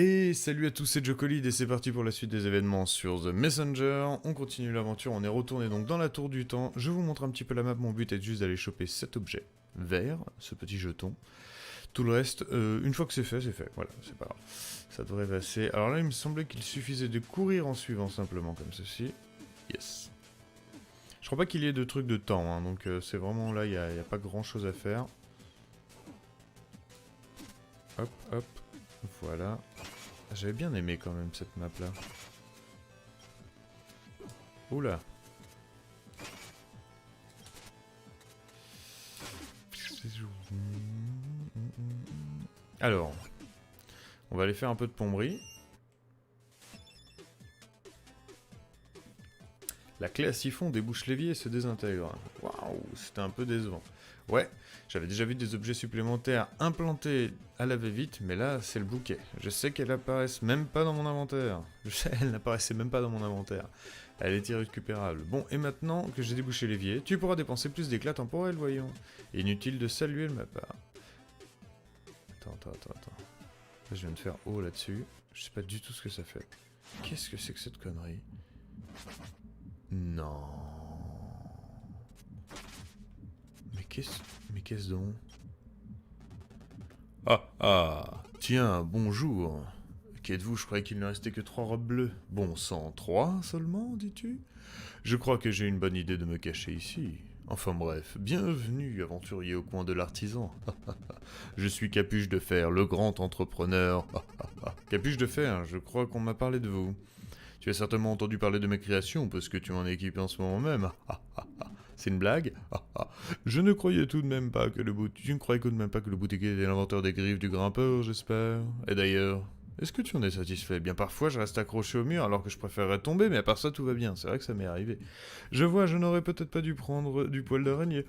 Et salut à tous, c'est Jocolid et c'est parti pour la suite des événements sur The Messenger. On continue l'aventure, on est retourné donc dans la tour du temps. Je vous montre un petit peu la map, mon but est juste d'aller choper cet objet vert, ce petit jeton. Tout le reste, une fois que c'est fait, voilà, c'est pas grave. Ça devrait passer. Alors là, il me semblait qu'il suffisait de courir en suivant simplement comme ceci. Yes. Je crois pas qu'il y ait de trucs de temps, hein, donc c'est vraiment là, il n'y a pas grand chose à faire. Hop, hop, voilà. J'avais bien aimé quand même cette map là. Oula. Alors, on va aller faire un peu de plomberie. La clé à siphon débouche l'évier et se désintègre. Waouh, c'était un peu décevant. Ouais, j'avais déjà vu des objets supplémentaires implantés à la va-vite, mais là, c'est le bouquet. Je sais qu'elles apparaissent même pas dans mon inventaire. Je sais, elles n'apparaissaient même pas dans mon inventaire. Elle est irrécupérable. Bon, et maintenant que j'ai débouché l'évier, tu pourras dépenser plus d'éclats temporels, voyons. Inutile de saluer de ma part. Attends. Là, je viens de faire haut là-dessus. Je sais pas du tout ce que ça fait. Qu'est-ce que c'est que cette connerie? Non. Mais qu'est-ce donc? Ah, tiens, bonjour. Qu'êtes-vous? Je croyais qu'il ne restait que 3 robes bleues. Bon sang, 3 seulement, dis-tu? Je crois que j'ai une bonne idée de me cacher ici. Enfin bref, bienvenue, aventurier au coin de l'artisan. Je suis Capuche de Fer, le grand entrepreneur. Capuche de Fer, je crois qu'on m'a parlé de vous. Tu as certainement entendu parler de mes créations, parce que tu m'en équipes en ce moment même. C'est une blague? Je ne croyais tout de même pas que Tu ne croyais tout de même pas que le boutiquier était l'inventeur des griffes du grimpeur, j'espère. Et d'ailleurs, est-ce que tu en es satisfait? Bien parfois, je reste accroché au mur alors que je préférerais tomber, mais à part ça, tout va bien. C'est vrai que ça m'est arrivé. Je vois, je n'aurais peut-être pas dû prendre du poil d'araignée.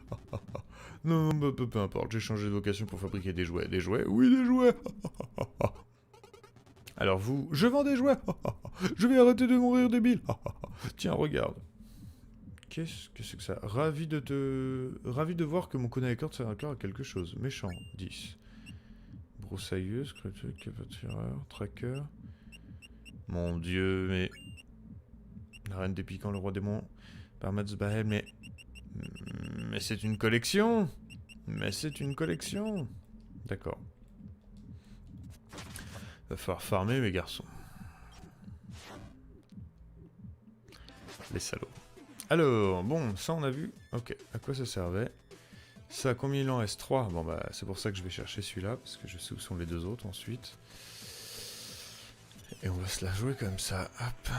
Non, peu importe, j'ai changé de vocation pour fabriquer des jouets. Des jouets? Oui, des jouets. Alors vous, je vends des jouets. Je vais arrêter de mourir débile. Tiens, regarde. Qu'est-ce que c'est que ça? Ravi de voir que mon connecteur sert encore à quelque chose. Méchant, 10. Broussailleuse, scruteur, capotireur, tracker. Mon dieu, mais... La reine des piquants, le roi démon, par Mats Bahel, mais... Mais c'est une collection. Mais c'est une collection. D'accord. Va falloir farmer, mes garçons. Les salauds. Alors, bon, ça on a vu. Ok, à quoi ça servait? Ça, combien il en reste? 3. Bon bah, c'est pour ça que je vais chercher celui-là, parce que je sais où sont les deux autres ensuite. Et on va se la jouer comme ça. Hop.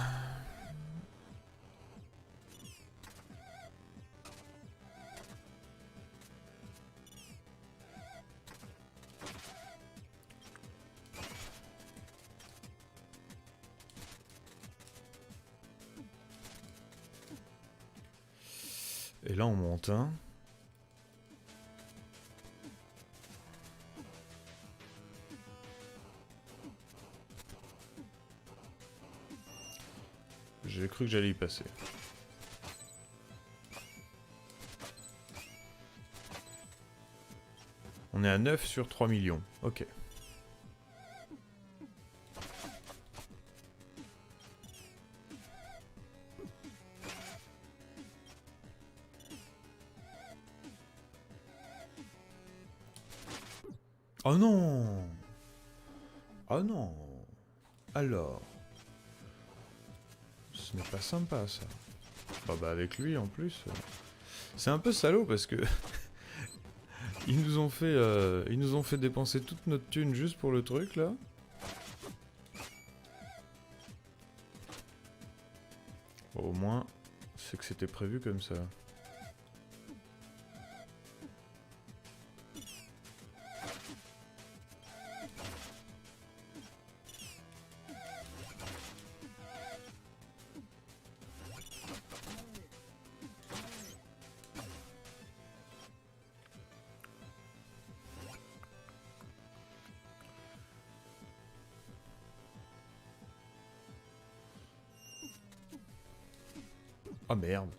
Et là, on monte un. J'ai cru que j'allais y passer. On est à 9 sur 3 millions. Ok. Oh non! Oh non! Alors... Ce n'est pas sympa, ça. Oh bah avec lui, en plus... C'est un peu salaud, parce que... ils nous ont fait dépenser toute notre thune juste pour le truc, là. Bon, au moins, c'est que c'était prévu comme ça. Ah merde.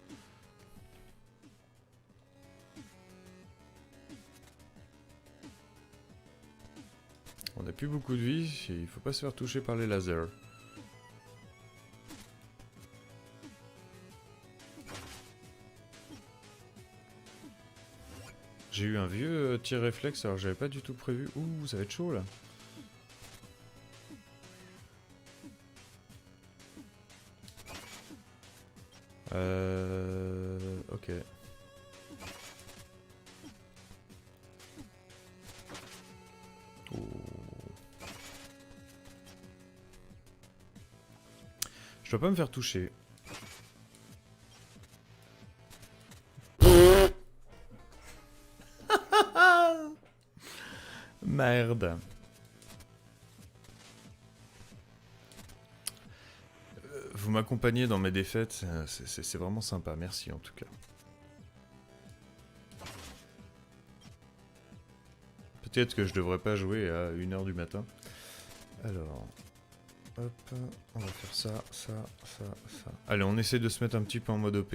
plus beaucoup de vie, il faut pas se faire toucher par les lasers. J'ai eu un vieux tir réflexe alors j'avais pas du tout prévu. Ouh, ça va être chaud là. Ok. Oh. Je dois pas me faire toucher. Merde. Vous m'accompagnez dans mes défaites, c'est vraiment sympa, merci en tout cas. Peut-être que je devrais pas jouer à 1 h du matin. Alors, hop, on va faire ça, ça, ça, ça. Allez, on essaie de se mettre un petit peu en mode OP.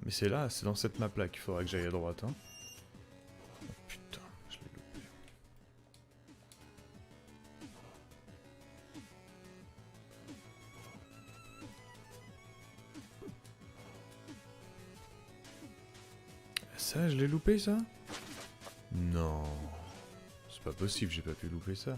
Mais c'est là, c'est dans cette map là qu'il faudra que j'aille à droite. Hein. Oh, putain, je l'ai loupé. Ça, je l'ai loupé ça? Non. C'est pas possible, j'ai pas pu louper ça.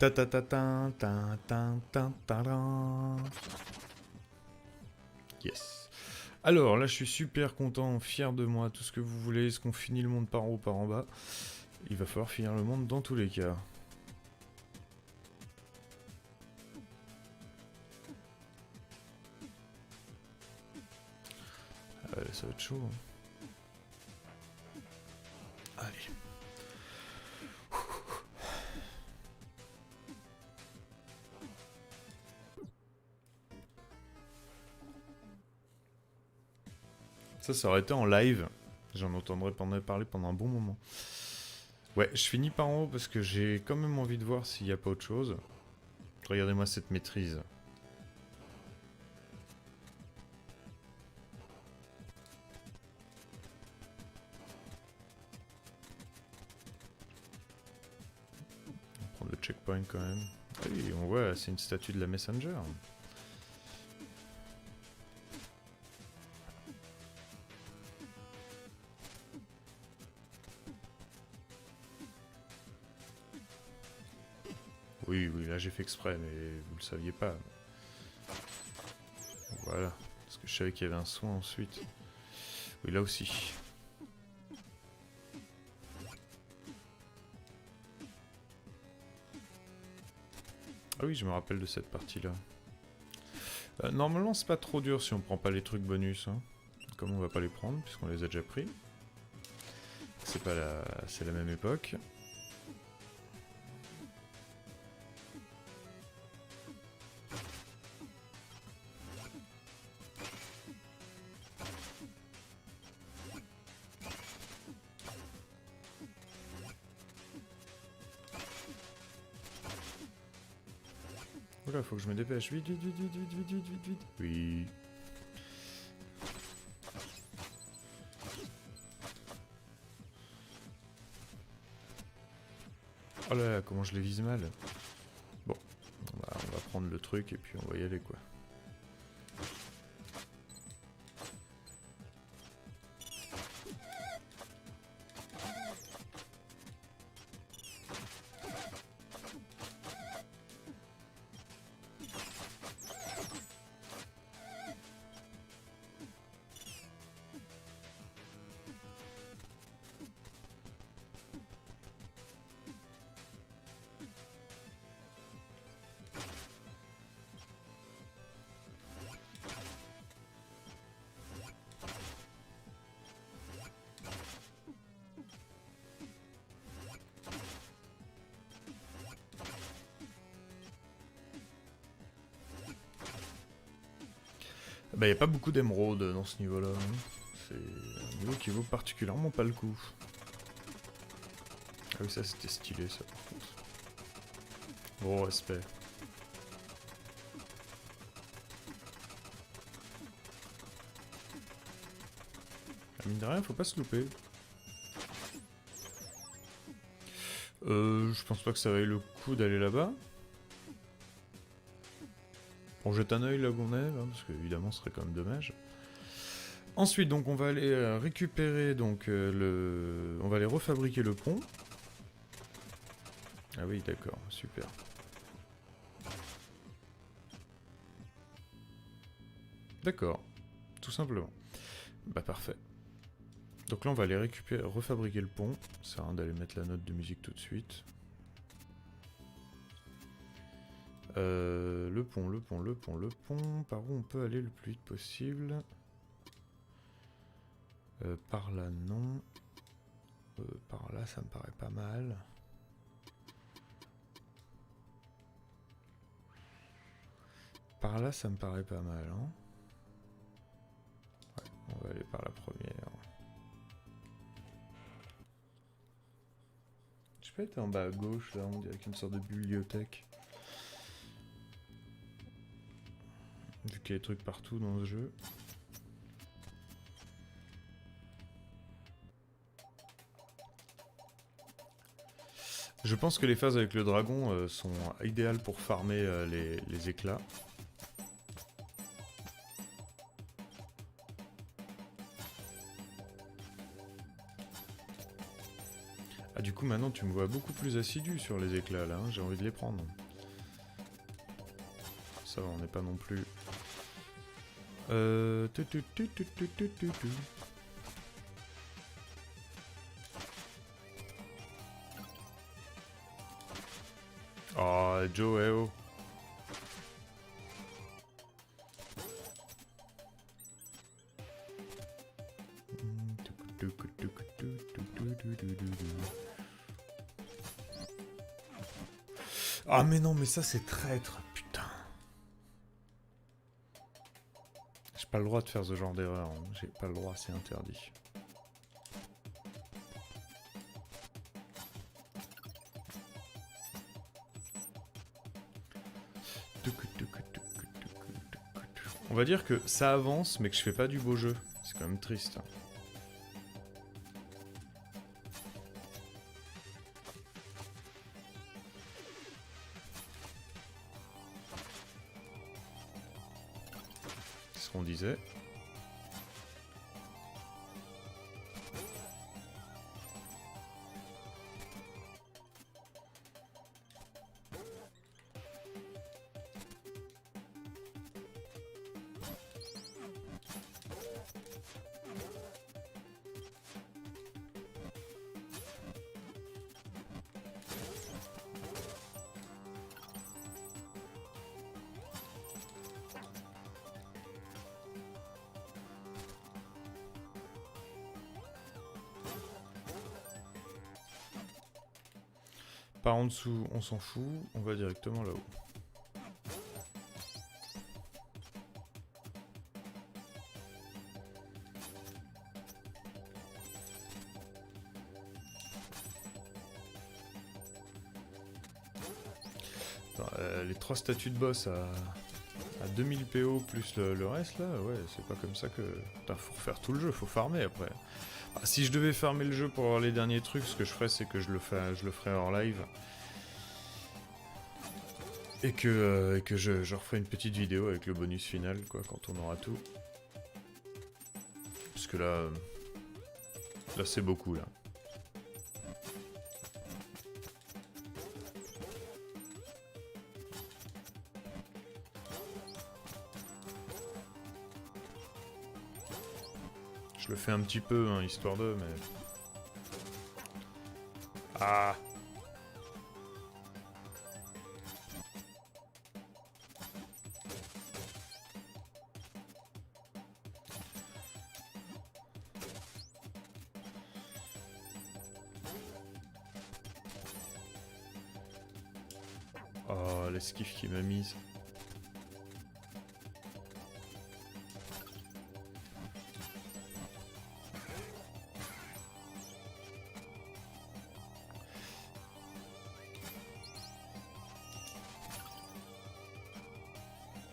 Ta ta ta ta ta ta ta ta ta. Yes. Alors là je suis super content, fier de moi, tout ce que vous voulez. Est-ce qu'on finit le monde par en haut, par en bas? Il va falloir finir le monde dans tous les cas. Ça va être chaud. Allez. Ça aurait été en live. J'en entendrais parler pendant un bon moment. Ouais, je finis par en haut parce que j'ai quand même envie de voir s'il n'y a pas autre chose. Regardez-moi cette maîtrise. On va prendre le checkpoint quand même. Ah oui, on voit, c'est une statue de la Messenger. Oui, oui, là j'ai fait exprès, mais vous le saviez pas. Voilà, parce que je savais qu'il y avait un soin ensuite. Oui, là aussi. Ah oui, je me rappelle de cette partie-là. Normalement, c'est pas trop dur si on prend pas les trucs bonus. Hein. Comme on va pas les prendre, puisqu'on les a déjà pris. C'est pas la... c'est la même époque. Oula, faut que je me dépêche. Vite, vite, vite, vite, vite, vite, vite, vite, vite. Oui. Oh là là, comment je les vise mal. Bon, on va prendre le truc et puis on va y aller quoi. Bah y a pas beaucoup d'émeraudes dans ce niveau-là. Hein. C'est un niveau qui vaut particulièrement pas le coup. Ah oui, ça c'était stylé ça par contre. Gros respect. Mine de rien, faut pas se louper. Je pense pas que ça vaille le coup d'aller là-bas. On jette un oeil là où on est, hein, parce qu'évidemment ce serait quand même dommage. Ensuite, donc on va aller récupérer donc on va aller refabriquer le pont. Ah oui, d'accord, super. D'accord, tout simplement. Bah parfait. Donc là on va aller récupérer, refabriquer le pont. Ça sert à rien d'aller mettre la note de musique tout de suite. Le pont. Par où on peut aller le plus vite possible? Par là non. Par là ça me paraît pas mal. Par là ça me paraît pas mal, hein. Ouais, on va aller par la première. Je peux être en bas à gauche là, on dirait qu'il y a une sorte de bibliothèque. Vu qu'il y a des trucs partout dans ce jeu. Je pense que les phases avec le dragon sont idéales pour farmer les éclats. Ah du coup maintenant tu me vois beaucoup plus assidu sur les éclats là, hein, j'ai envie de les prendre. Ça va, on n'est pas non plus... Oh, Joe, eh oh. Ah mais non, mais ça c'est traître, putain. J'ai pas le droit de faire ce genre d'erreur, hein. J'ai pas le droit, c'est interdit. On va dire que ça avance, mais que je fais pas du beau jeu. C'est quand même triste. Hein. C'est ce qu'on disait. Par en dessous, on s'en fout, on va directement là-haut. Les 3 statues de boss à 2000 PO plus le reste là, ouais, c'est pas comme ça que... Putain, faut refaire tout le jeu, faut farmer après. Ah, si je devais farmer le jeu pour avoir les derniers trucs, ce que je ferais c'est que je le ferais hors live. Et que je referai une petite vidéo avec le bonus final, quoi, quand on aura tout. Parce que là... Là c'est beaucoup là. Je le fais un petit peu, hein, histoire de, mais... Ah! Oh, l'esquive qui m'a mise.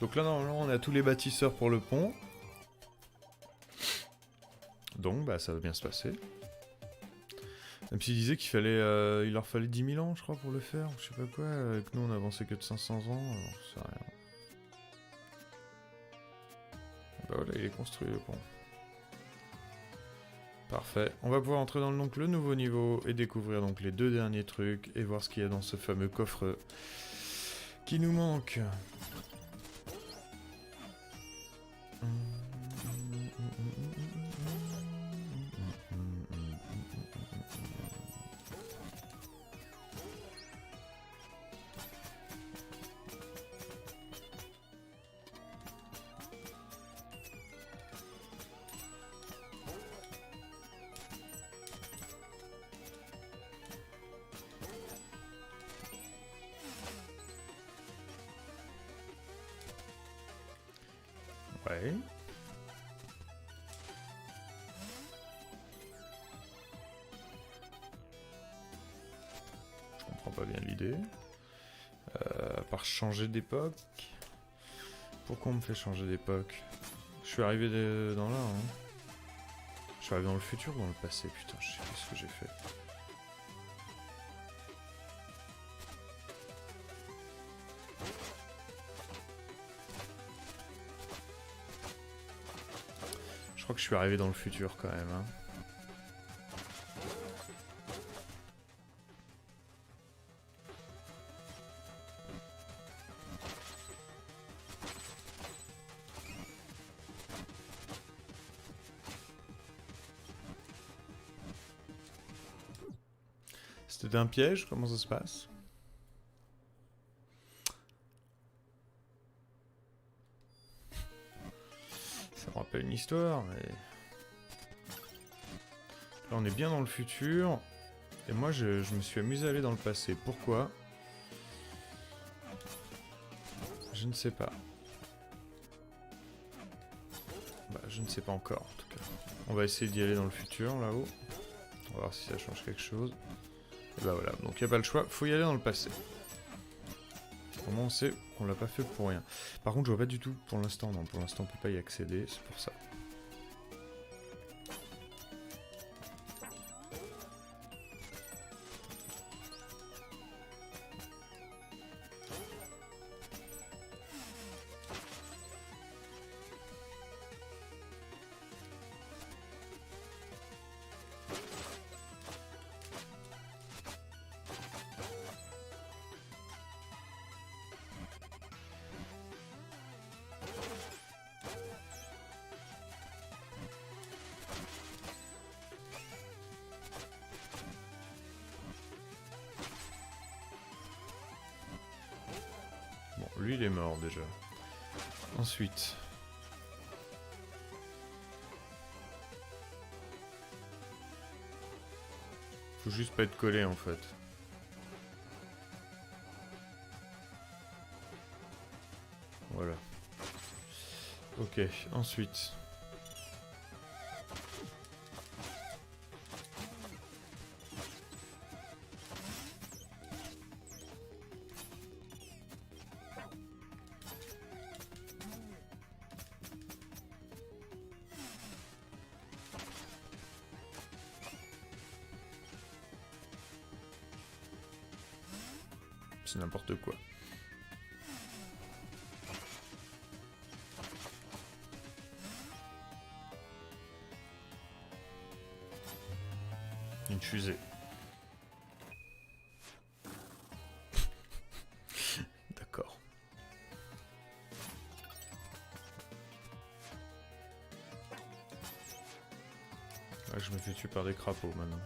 Donc là, normalement, on a tous les bâtisseurs pour le pont. Donc, bah, ça va bien se passer. Même s'il disait qu'il fallait, il leur fallait 10 000 ans, je crois, pour le faire, ou je sais pas quoi. Avec nous, on avançait que de 500 ans, alors je sais rien. Bah voilà, il est construit le pont. Parfait. On va pouvoir entrer dans donc, le nouveau niveau et découvrir donc les 2 derniers trucs et voir ce qu'il y a dans ce fameux coffre qui nous manque. Ouais. Je comprends pas bien l'idée. À part changer d'époque. Pourquoi on me fait changer d'époque? Je suis arrivé dans là, hein. Je suis arrivé dans le futur ou dans le passé? Putain, je sais plus ce que j'ai fait. Je crois que je suis arrivé dans le futur quand même, hein. C'était un piège? Comment ça se passe? Ça me rappelle une histoire, mais... Là, on est bien dans le futur. Et moi, je me suis amusé à aller dans le passé. Pourquoi? Je ne sais pas. Bah, je ne sais pas encore, en tout cas. On va essayer d'y aller dans le futur, là-haut. On va voir si ça change quelque chose. Et bah voilà, donc il n'y a pas le choix, faut y aller dans le passé. Au moins on sait qu'on l'a pas fait pour rien. Par contre je vois pas du tout pour l'instant, non, pour l'instant on peut pas y accéder, c'est pour ça. Bon, lui il est mort déjà. Ensuite... Faut juste pas être collé en fait. Voilà. Ok, ensuite... C'est n'importe quoi. Une fusée. D'accord. Ouais, je me fais tuer par des crapauds maintenant.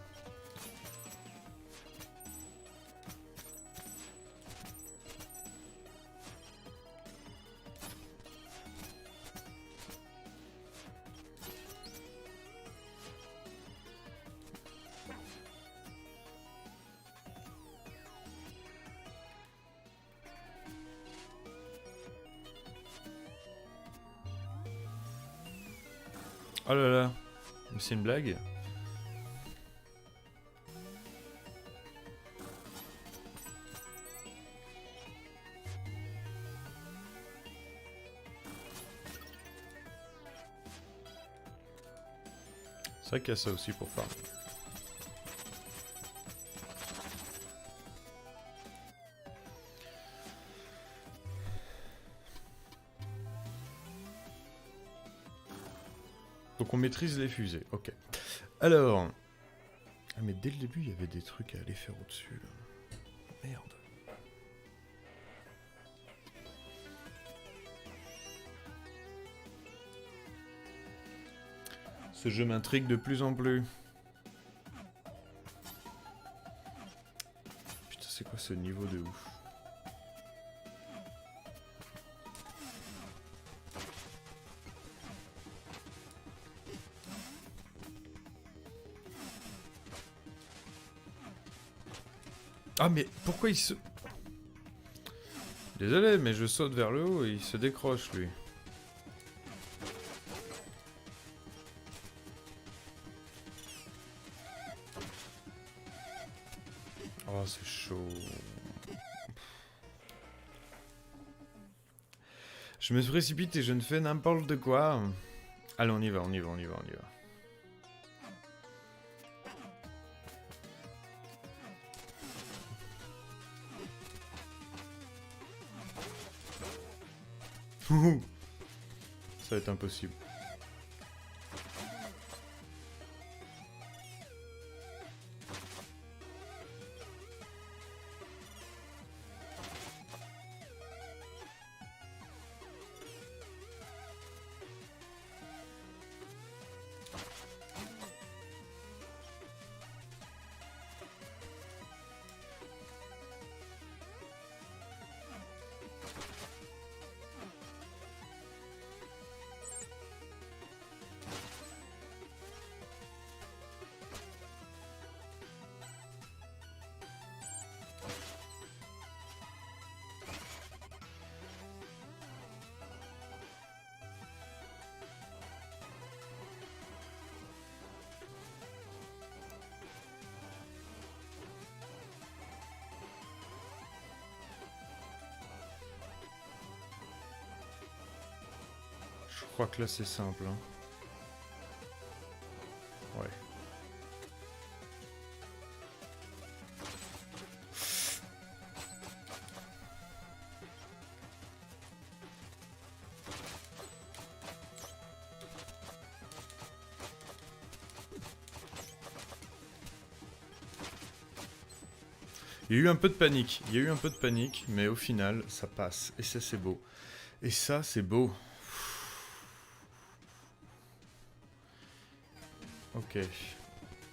Oh là là, mais c'est une blague? C'est vrai qu'il y a ça aussi pour farmer. Donc on maîtrise les fusées, ok. Alors... Ah mais dès le début il y avait des trucs à aller faire au-dessus là. Merde. Ce jeu m'intrigue de plus en plus. Putain c'est quoi ce niveau de ouf? Ah mais pourquoi il se... Désolé mais je saute vers le haut et il se décroche lui. Oh c'est chaud. Je me précipite et je ne fais n'importe quoi. Allez on y va, on y va, on y va, on y va. Ça va être impossible. Je crois que là c'est simple. Hein. Ouais. Il y a eu un peu de panique, mais au final, ça passe. Et ça, c'est beau. Et ça, c'est beau. Ok.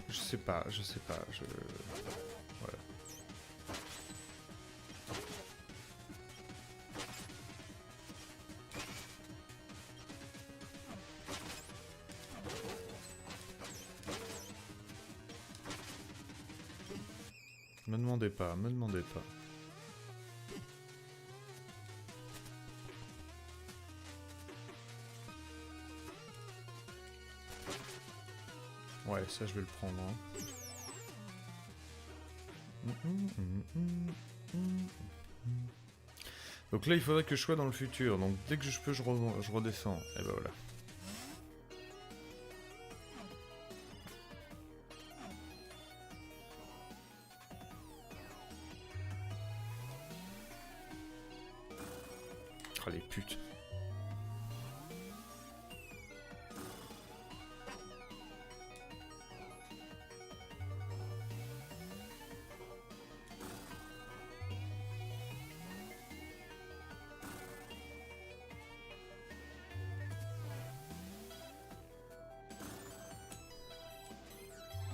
Je sais pas. Voilà. Me demandez pas. Ouais, ça je vais le prendre. Hein. Donc là, il faudrait que je sois dans le futur. Donc dès que je peux, je redescends. Et ben voilà. Oh les putes.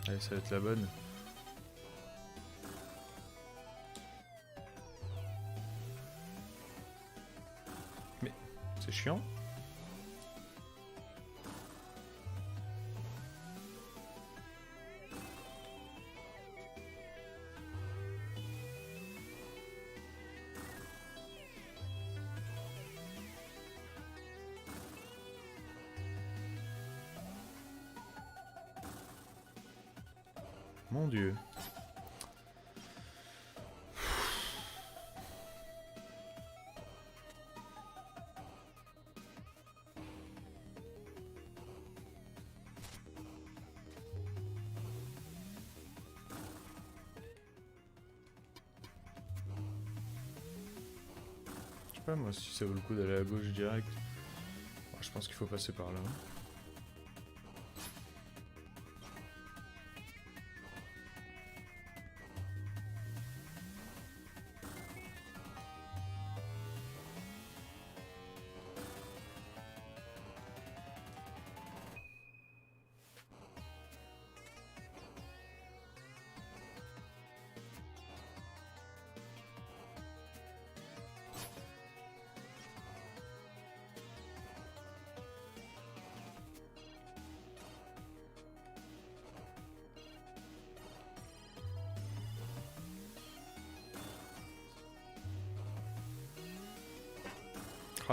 Allez, ça va être la bonne. Mais c'est chiant. Mon Dieu. sais pas moi si ça vaut le coup d'aller à gauche direct. Bon, je pense qu'il faut passer par là.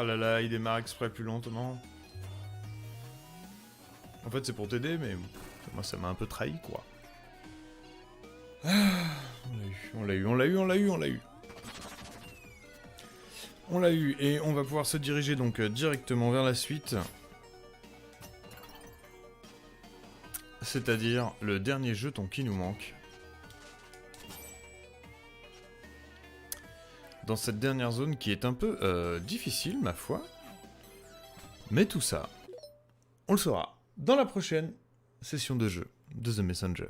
Oh là là, il démarre exprès plus lentement. En fait, c'est pour t'aider, mais moi, ça m'a un peu trahi, quoi. Ah, on l'a eu, on l'a eu, on l'a eu, on l'a eu. On l'a eu, et on va pouvoir se diriger donc directement vers la suite. C'est-à-dire le dernier jeton qui nous manque. Dans cette dernière zone qui est un peu difficile, ma foi. Mais tout ça, on le saura dans la prochaine session de jeu de The Messenger.